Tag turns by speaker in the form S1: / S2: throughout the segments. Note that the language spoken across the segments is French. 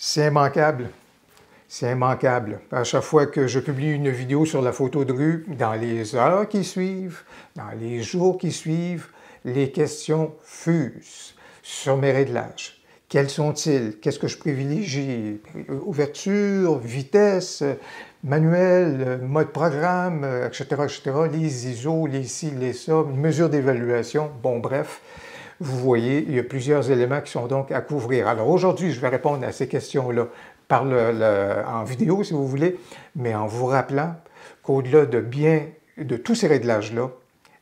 S1: C'est immanquable. C'est immanquable. À chaque fois que je publie une vidéo sur la photo de rue, dans les heures qui suivent, dans les jours qui suivent, les questions fusent sur mes réglages. Quels sont-ils? Qu'est-ce que je privilégie? Ouverture, vitesse, manuel, mode programme, etc., etc., les ISO, les ci, les ça, mesure d'évaluation, bon bref. Vous voyez, il y a plusieurs éléments qui sont donc à couvrir. Alors aujourd'hui, je vais répondre à ces questions-là en vidéo, si vous voulez, mais en vous rappelant qu'au-delà de tous ces réglages-là,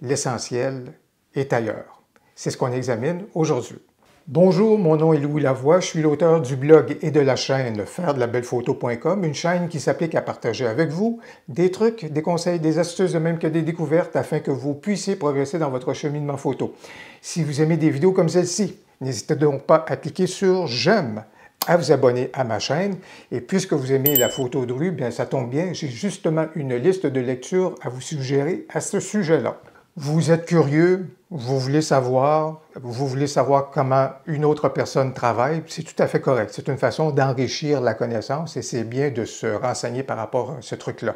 S1: l'essentiel est ailleurs. C'est ce qu'on examine aujourd'hui. Bonjour, mon nom est Louis Lavoie, je suis l'auteur du blog et de la chaîne fairedelabelephoto.com, une chaîne qui s'applique à partager avec vous des trucs, des conseils, des astuces, de même que des découvertes afin que vous puissiez progresser dans votre cheminement photo. Si vous aimez des vidéos comme celle-ci, n'hésitez donc pas à cliquer sur « J'aime », à vous abonner à ma chaîne. Et puisque vous aimez la photo de rue, bien ça tombe bien, j'ai justement une liste de lectures à vous suggérer à ce sujet-là. Vous êtes curieux, vous voulez savoir comment une autre personne travaille, c'est tout à fait correct. C'est une façon d'enrichir la connaissance et c'est bien de se renseigner par rapport à ce truc-là.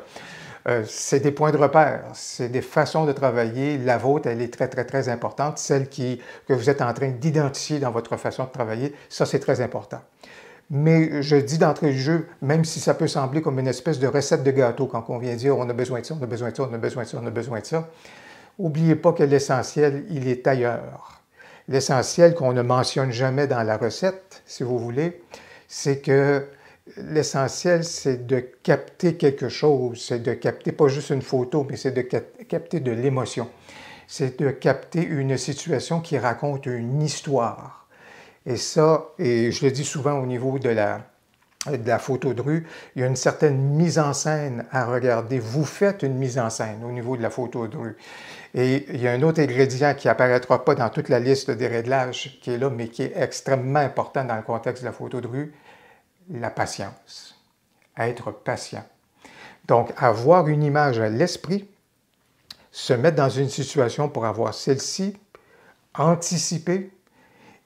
S1: C'est des points de repère, c'est des façons de travailler. La vôtre, elle est très, très, très importante. Celle que vous êtes en train d'identifier dans votre façon de travailler, ça, c'est très important. Mais je dis d'entrée de jeu, même si ça peut sembler comme une espèce de recette de gâteau, quand on vient dire on a besoin de ça, on a besoin de ça, on a besoin de ça, on a besoin de ça, n'oubliez pas que l'essentiel, il est ailleurs. L'essentiel qu'on ne mentionne jamais dans la recette, si vous voulez, c'est que l'essentiel, c'est de capter quelque chose, c'est de capter pas juste une photo, mais c'est de capter de l'émotion. C'est de capter une situation qui raconte une histoire. Et ça, et je le dis souvent au niveau de la photo de rue, il y a une certaine mise en scène à regarder. Vous faites une mise en scène au niveau de la photo de rue. Et il y a un autre ingrédient qui n'apparaîtra pas dans toute la liste des réglages qui est là, mais qui est extrêmement important dans le contexte de la photo de rue, la patience. Être patient. Donc, avoir une image à l'esprit, se mettre dans une situation pour avoir celle-ci, anticiper,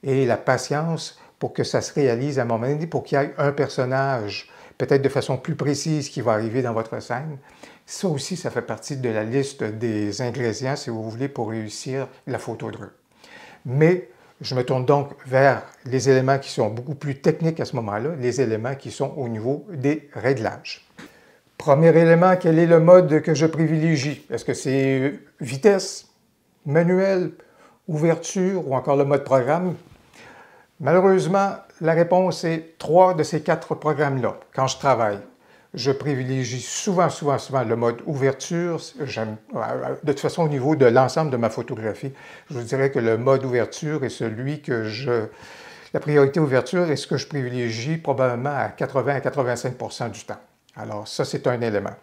S1: et la patience pour que ça se réalise à un moment donné, pour qu'il y ait un personnage, peut-être de façon plus précise, qui va arriver dans votre scène. Ça aussi, ça fait partie de la liste des ingrédients, si vous voulez, pour réussir la photo de rue. Mais je me tourne donc vers les éléments qui sont beaucoup plus techniques à ce moment-là, les éléments qui sont au niveau des réglages. Premier élément, quel est le mode que je privilégie? Est-ce que c'est vitesse, manuel, ouverture ou encore le mode programme? Malheureusement, la réponse est 3 de ces 4 programmes-là. Quand je travaille, je privilégie souvent le mode ouverture. De toute façon, au niveau de l'ensemble de ma photographie, je vous dirais que le mode ouverture est celui la priorité ouverture est ce que je privilégie probablement à 80 à 85% du temps. Alors ça, c'est un élément.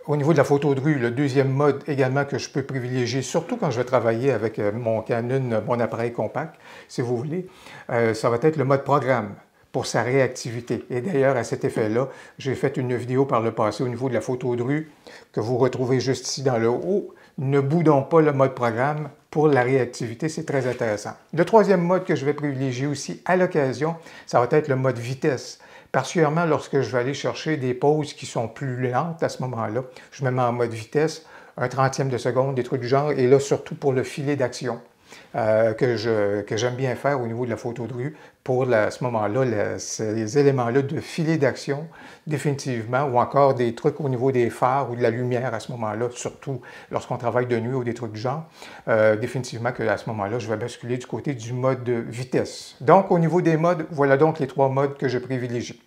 S1: Au niveau de la photo de rue, le deuxième mode également que je peux privilégier, surtout quand je vais travailler avec mon Canon, mon appareil compact, si vous voulez, ça va être le mode programme pour sa réactivité. Et d'ailleurs, à cet effet-là, j'ai fait une vidéo par le passé au niveau de la photo de rue que vous retrouvez juste ici dans le haut. Ne boudons pas le mode programme pour la réactivité, c'est très intéressant. Le troisième mode que je vais privilégier aussi à l'occasion, ça va être le mode vitesse. Particulièrement lorsque je vais aller chercher des poses qui sont plus lentes à ce moment-là, je me mets en mode vitesse, un 30e de seconde, des trucs du genre, et là surtout pour le filet d'action que j'aime bien faire au niveau de la photo de rue, pour à ce moment-là, ces éléments-là de filet d'action, définitivement, ou encore des trucs au niveau des phares ou de la lumière à ce moment-là, surtout lorsqu'on travaille de nuit ou des trucs du genre, définitivement qu'à ce moment-là, je vais basculer du côté du mode de vitesse. Donc, au niveau des modes, voilà donc les 3 modes que je privilégie.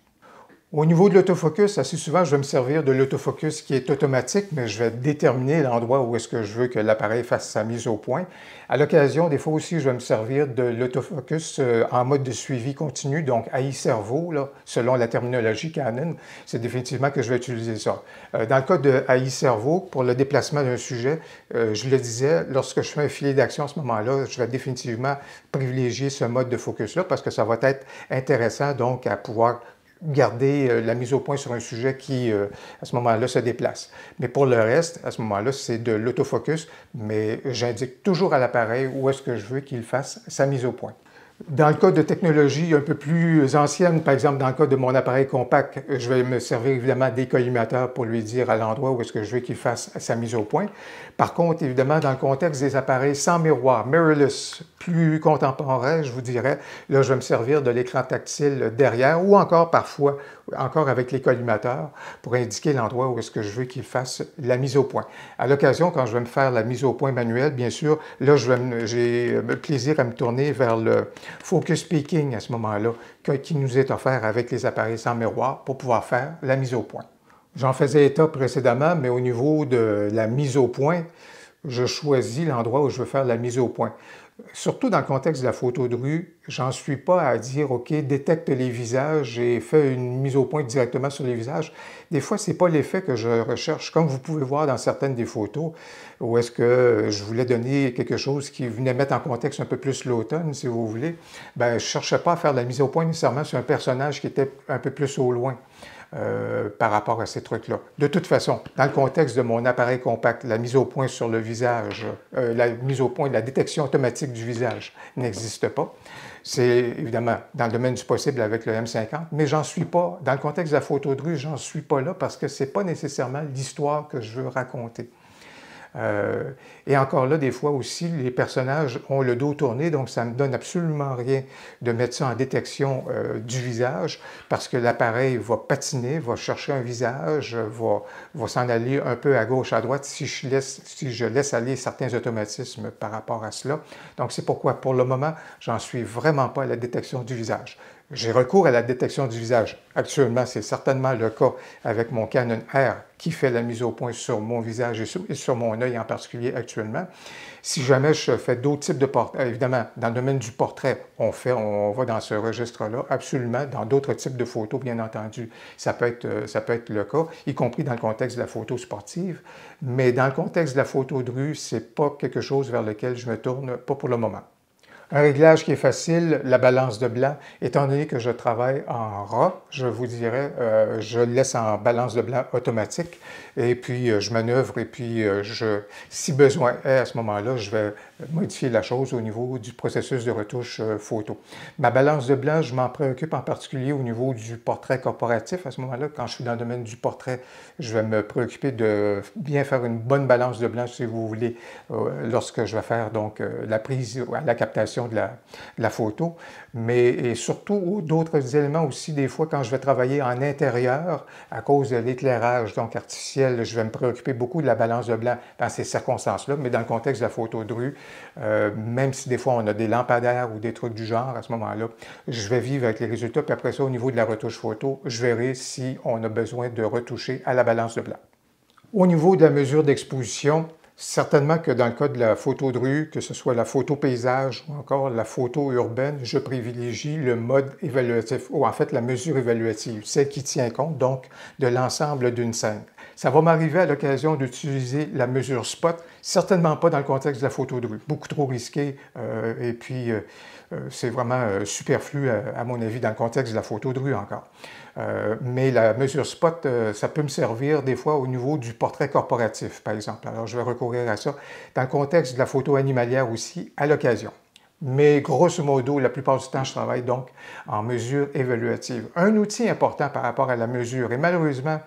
S1: Au niveau de l'autofocus, assez souvent, je vais me servir de l'autofocus qui est automatique, mais je vais déterminer l'endroit où est-ce que je veux que l'appareil fasse sa mise au point. À l'occasion, des fois aussi, je vais me servir de l'autofocus en mode de suivi continu, donc AI Servo, là, selon la terminologie Canon, c'est définitivement que je vais utiliser ça. Dans le cas de AI Servo, pour le déplacement d'un sujet, je le disais, lorsque je fais un filet d'action à ce moment-là, je vais définitivement privilégier ce mode de focus-là parce que ça va être intéressant donc à pouvoir garder la mise au point sur un sujet qui, à ce moment-là, se déplace. Mais pour le reste, à ce moment-là, c'est de l'autofocus, mais j'indique toujours à l'appareil où est-ce que je veux qu'il fasse sa mise au point. Dans le cas de technologies un peu plus anciennes, par exemple dans le cas de mon appareil compact, je vais me servir évidemment des collimateurs pour lui dire à l'endroit où est-ce que je veux qu'il fasse sa mise au point. Par contre, évidemment, dans le contexte des appareils sans miroir, mirrorless, plus contemporains, je vous dirais, là, je vais me servir de l'écran tactile derrière ou encore parfois, encore avec les collimateurs, pour indiquer l'endroit où est-ce que je veux qu'il fasse la mise au point. À l'occasion, quand je vais me faire la mise au point manuelle, bien sûr, là, j'ai le plaisir à me tourner vers le focus peaking à ce moment-là, qui nous est offert avec les appareils sans miroir pour pouvoir faire la mise au point. J'en faisais état précédemment, mais au niveau de la mise au point, je choisis l'endroit où je veux faire la mise au point. Surtout dans le contexte de la photo de rue, j'en suis pas à dire, OK, détecte les visages et fais une mise au point directement sur les visages. Des fois, ce n'est pas l'effet que je recherche. Comme vous pouvez voir dans certaines des photos, où est-ce que je voulais donner quelque chose qui venait mettre en contexte un peu plus l'automne, si vous voulez, bien, je ne cherchais pas à faire la mise au point nécessairement sur un personnage qui était un peu plus au loin. Par rapport à ces trucs-là. De toute façon, dans le contexte de mon appareil compact, la mise au point sur le visage, la mise au point, la détection automatique du visage n'existe pas. C'est évidemment dans le domaine du possible avec le M50, mais j'en suis pas, dans le contexte de la photo de rue, j'en suis pas là parce que c'est pas nécessairement l'histoire que je veux raconter. Et encore là, des fois aussi, les personnages ont le dos tourné, donc ça ne me donne absolument rien de mettre ça en détection du visage, parce que l'appareil va patiner, va chercher un visage, va s'en aller un peu à gauche, à droite, si je laisse aller certains automatismes par rapport à cela. Donc c'est pourquoi, pour le moment, j'en suis vraiment pas à la détection du visage. J'ai recours à la détection du visage. Actuellement, c'est certainement le cas avec mon Canon R qui fait la mise au point sur mon visage et sur mon œil en particulier actuellement. Si jamais je fais d'autres types de portraits, évidemment, dans le domaine du portrait, on va dans ce registre-là, absolument. Dans d'autres types de photos, bien entendu, ça peut être le cas, y compris dans le contexte de la photo sportive. Mais dans le contexte de la photo de rue, ce n'est pas quelque chose vers lequel je me tourne, pas pour le moment. Un réglage qui est facile, la balance de blanc. Étant donné que je travaille en RAW, je vous dirais, je le laisse en balance de blanc automatique et puis je manœuvre et puis si besoin est à ce moment-là, je vais modifier la chose au niveau du processus de retouche photo. Ma balance de blanc, je m'en préoccupe en particulier au niveau du portrait corporatif. À ce moment-là, quand je suis dans le domaine du portrait, je vais me préoccuper de bien faire une bonne balance de blanc, si vous voulez, lorsque je vais faire donc la prise, la captation de la photo, mais et surtout d'autres éléments aussi, des fois quand je vais travailler en intérieur, à cause de l'éclairage donc artificiel, je vais me préoccuper beaucoup de la balance de blanc dans ces circonstances-là, mais dans le contexte de la photo de rue, même si des fois on a des lampadaires ou des trucs du genre à ce moment-là, je vais vivre avec les résultats, puis après ça, au niveau de la retouche photo, je verrai si on a besoin de retoucher à la balance de blanc. Au niveau de la mesure d'exposition, certainement que dans le cas de la photo de rue, que ce soit la photo paysage ou encore la photo urbaine, je privilégie le mode évaluatif, ou en fait la mesure évaluative, celle qui tient compte donc de l'ensemble d'une scène. Ça va m'arriver à l'occasion d'utiliser la mesure spot, certainement pas dans le contexte de la photo de rue, beaucoup trop risqué et puis c'est vraiment superflu à mon avis dans le contexte de la photo de rue encore. Mais la mesure spot, ça peut me servir des fois au niveau du portrait corporatif, par exemple. Alors, je vais recourir à ça dans le contexte de la photo animalière aussi, à l'occasion. Mais grosso modo, la plupart du temps, je travaille donc en mesure évaluative. Un outil important par rapport à la mesure, et malheureusement,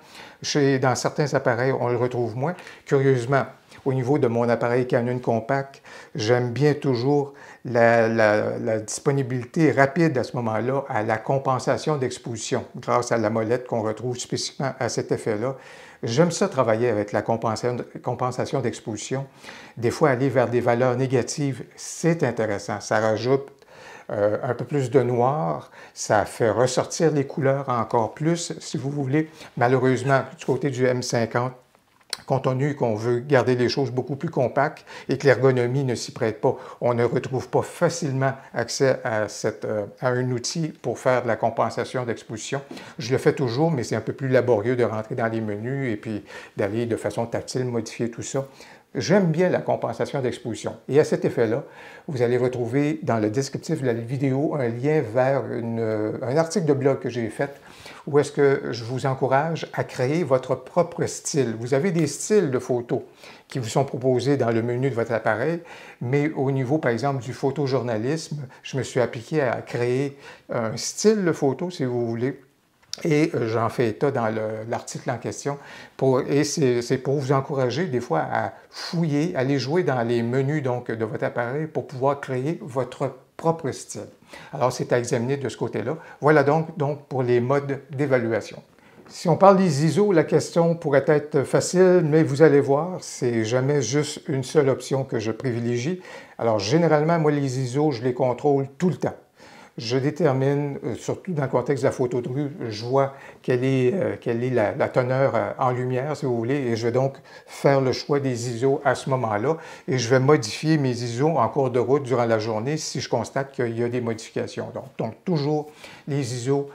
S1: dans certains appareils, on le retrouve moins. Curieusement, au niveau de mon appareil Canon compact, j'aime bien toujours la disponibilité rapide à ce moment-là à la compensation d'exposition grâce à la molette qu'on retrouve spécifiquement à cet effet-là. J'aime ça travailler avec la compensation d'exposition. Des fois, aller vers des valeurs négatives, c'est intéressant. Ça rajoute un peu plus de noir, ça fait ressortir les couleurs encore plus, si vous voulez. Malheureusement, du côté du M50, compte tenu qu'on veut garder les choses beaucoup plus compactes et que l'ergonomie ne s'y prête pas, on ne retrouve pas facilement accès à un outil pour faire de la compensation d'exposition. Je le fais toujours, mais c'est un peu plus laborieux de rentrer dans les menus et puis d'aller de façon tactile modifier tout ça. J'aime bien la compensation d'exposition. Et à cet effet-là, vous allez retrouver dans le descriptif de la vidéo un lien vers un article de blog que j'ai fait où est-ce que je vous encourage à créer votre propre style. Vous avez des styles de photos qui vous sont proposés dans le menu de votre appareil, mais au niveau, par exemple, du photojournalisme, je me suis appliqué à créer un style de photo, si vous voulez, et j'en fais état dans l'article en question. Et c'est pour vous encourager des fois à fouiller, aller jouer dans les menus donc, de votre appareil pour pouvoir créer votre propre style. Alors, c'est à examiner de ce côté-là. Voilà donc pour les modes d'évaluation. Si on parle des ISO, la question pourrait être facile, mais vous allez voir, c'est jamais juste une seule option que je privilégie. Alors, généralement, moi, les ISO, je les contrôle tout le temps. Je détermine, surtout dans le contexte de la photo de rue, je vois quelle est la teneur en lumière, si vous voulez, et je vais donc faire le choix des ISO à ce moment-là, et je vais modifier mes ISO en cours de route durant la journée si je constate qu'il y a des modifications. Donc toujours les ISO,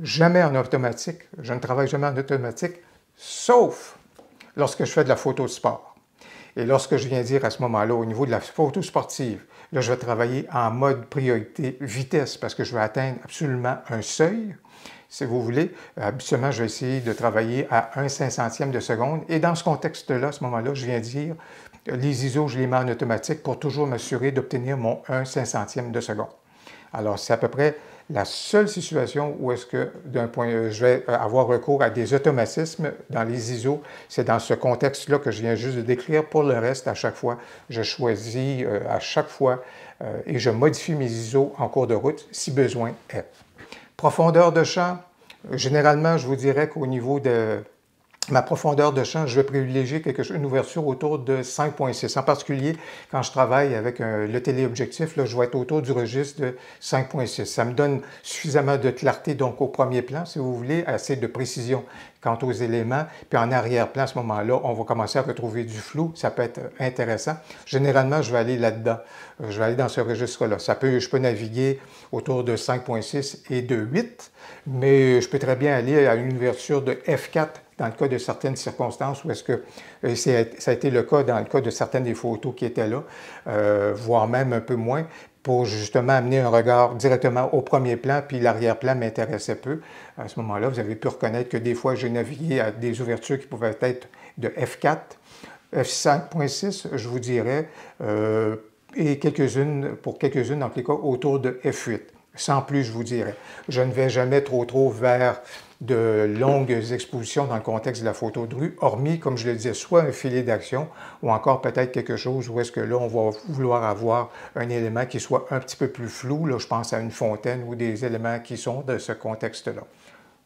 S1: jamais en automatique, je ne travaille jamais en automatique, sauf lorsque je fais de la photo de sport. Et lorsque je viens dire à ce moment-là, au niveau de la photo sportive, là, je vais travailler en mode priorité vitesse parce que je vais atteindre absolument un seuil, si vous voulez. Habituellement, je vais essayer de travailler à 1/500e de seconde. Et dans ce contexte-là, à ce moment-là, je viens dire, les ISO, je les mets en automatique pour toujours m'assurer d'obtenir mon 1/500e de seconde. Alors, c'est à peu près la seule situation où est-ce que, je vais avoir recours à des automatismes dans les ISO. C'est dans ce contexte-là que je viens juste de décrire. Pour le reste, à chaque fois, je choisis à chaque fois et je modifie mes ISO en cours de route si besoin est. Profondeur de champ, généralement, je vous dirais qu'au niveau de ma profondeur de champ, je vais privilégier une ouverture autour de 5.6. En particulier, quand je travaille avec le téléobjectif, là, je vais être autour du registre de 5.6. Ça me donne suffisamment de clarté donc au premier plan, si vous voulez, assez de précision quant aux éléments. Puis en arrière-plan, à ce moment-là, on va commencer à retrouver du flou. Ça peut être intéressant. Généralement, je vais aller là-dedans. Je vais aller dans ce registre-là. Je peux naviguer autour de 5.6 et de 8, mais je peux très bien aller à une ouverture de F4 dans le cas de certaines circonstances où est-ce que ça a été le cas dans le cas de certaines des photos qui étaient là, voire même un peu moins, pour justement amener un regard directement au premier plan, puis l'arrière-plan m'intéressait peu. À ce moment-là, vous avez pu reconnaître que des fois, j'ai navigué à des ouvertures qui pouvaient être de F4, F5.6, je vous dirais, et pour quelques-unes, dans les cas, autour de F8. Sans plus, je vous dirais. Je ne vais jamais trop vers de longues expositions dans le contexte de la photo de rue, hormis, comme je le disais, soit un filet d'action ou encore peut-être quelque chose où est-ce que là, on va vouloir avoir un élément qui soit un petit peu plus flou. Là, je pense à une fontaine ou des éléments qui sont de ce contexte-là.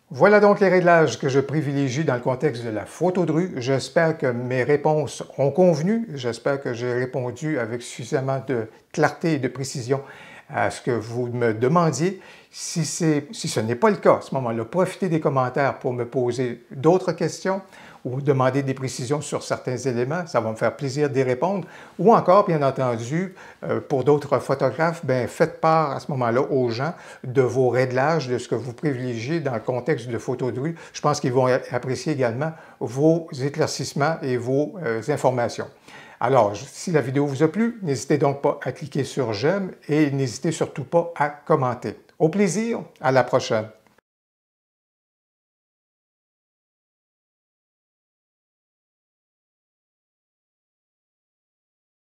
S1: Voilà donc les réglages que je privilégie dans le contexte de la photo de rue. J'espère que mes réponses ont convenu. J'espère que j'ai répondu avec suffisamment de clarté et de précision à ce que vous me demandiez. Si ce n'est pas le cas, à ce moment-là, profitez des commentaires pour me poser d'autres questions ou demander des précisions sur certains éléments. Ça va me faire plaisir d'y répondre. Ou encore, bien entendu, pour d'autres photographes, faites part à ce moment-là aux gens de vos réglages, de ce que vous privilégiez dans le contexte de photo de rue. Je pense qu'ils vont apprécier également vos éclaircissements et vos informations. Alors, si la vidéo vous a plu, n'hésitez donc pas à cliquer sur j'aime et n'hésitez surtout pas à commenter. Au plaisir, à la prochaine!